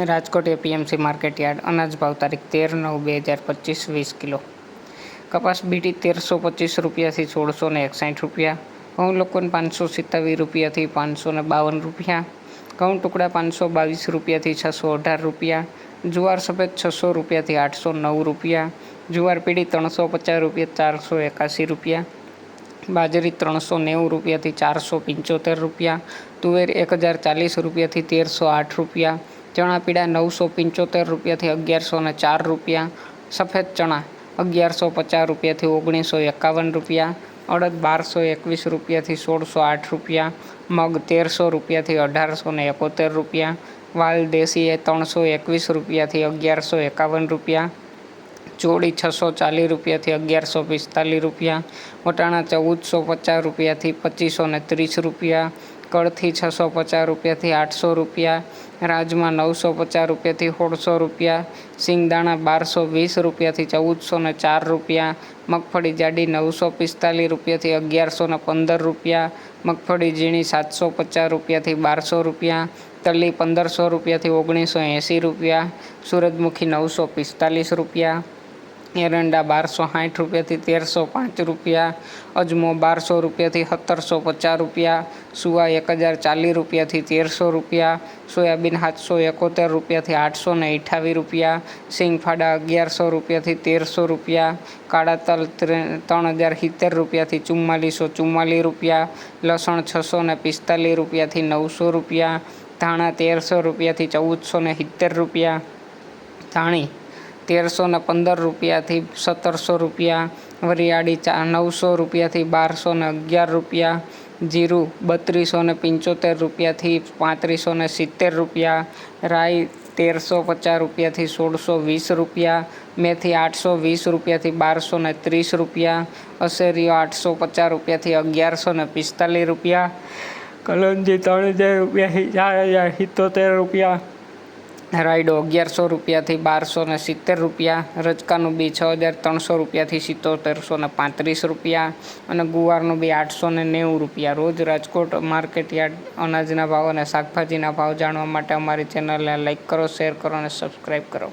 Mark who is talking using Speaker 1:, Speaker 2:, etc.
Speaker 1: Rajkot APMC market yard અનાજ ભાવ તારીખ 13/9/2025 20 કિલો. કપાસ બીટી 1325 રૂપિયાથી 1661 રૂપિયા. ઘઉં લોકવન 527 રૂપિયાથી 552 રૂપિયા. ઘઉં ટુકડા 522 રૂપિયાથી 618 રૂપિયા. જુવાર સફેદ 600 રૂપિયાથી 809 રૂપિયા. જુવાર પીળી 350 રૂપિયા 481 રૂપિયા. બાજરી 390 રૂપિયાથી 475 રૂપિયા. તુવેર 1040 રૂપિયાથી 1308 રૂપિયા. ચણા પીળા 975 રૂપિયાથી 1104 રૂપિયા. સફેદ ચણા 1150 રૂપિયાથી 1951 રૂપિયા. અડદ 1221 રૂપિયાથી 1608 રૂપિયા. મગ 1300 રૂપિયાથી 1871 રૂપિયા. વાલ દેશી 321 રૂપિયાથી 1151 રૂપિયા. ચોળી 640 રૂપિયાથી 1145 રૂપિયા. વટાણા 1450 રૂપિયાથી 2530 રૂપિયા. કળથી 650 રૂપિયાથી 800 રૂપિયા. રાજમા 950 રૂપિયાથી 1600 રૂપિયા. સિંગદાણા 1220 રૂપિયાથી 1404 રૂપિયા. મગફળી જાડી 945 રૂપિયાથી 1115 રૂપિયા. મગફળી ઝીણી 750 રૂપિયાથી 1200 રૂપિયા. તલી 1500 રૂપિયાથી 1980 રૂપિયા. સૂરજમુખી 945 રૂપિયા. એરંડા 1260 રૂપિયાથી 1305 રૂપિયા. અજમો 1200 રૂપિયાથી 1750 રૂપિયા. સુવા 1040 રૂપિયાથી 1300 રૂપિયા. સોયાબીન 771 રૂપિયાથી 828 રૂપિયા. સિંગફાડા 1100 રૂપિયાથી 1300 રૂપિયા. કાળા તલ 3070 રૂપિયાથી 4444 રૂપિયા. લસણ 645 રૂપિયાથી 900 રૂપિયા. ધાણા 1300 રૂપિયાથી 1470 રૂપિયા. ધાણી 1315 રૂપિયાથી 1700 રૂપિયા. વરિયાળી 900 રૂપિયાથી 1211 રૂપિયા. જીરું 3275 રૂપિયાથી 3570 રૂપિયા. રાઈ 1350 રૂપિયાથી 1620 રૂપિયા. મેથી 820 રૂપિયાથી 1230 રૂપિયા. અસેરીઓ 850 રૂપિયાથી 1145 રૂપિયા. કલંજી 3000 રૂપિયાથી 4077 રૂપિયા. રાયડો 1100 રૂપિયાથી 1270 રૂપિયા. રજકાનું બી 6300 રૂપિયાથી 7735 રૂપિયા. અને ગુવારનું બી 890 રૂપિયા. રોજ રાજકોટ માર્કેટયાર્ડ અનાજના ભાવ અને શાકભાજીના ભાવ જાણવા માટે અમારી ચેનલને લાઇક કરો, શેર કરો અને સબસ્ક્રાઈબ કરો.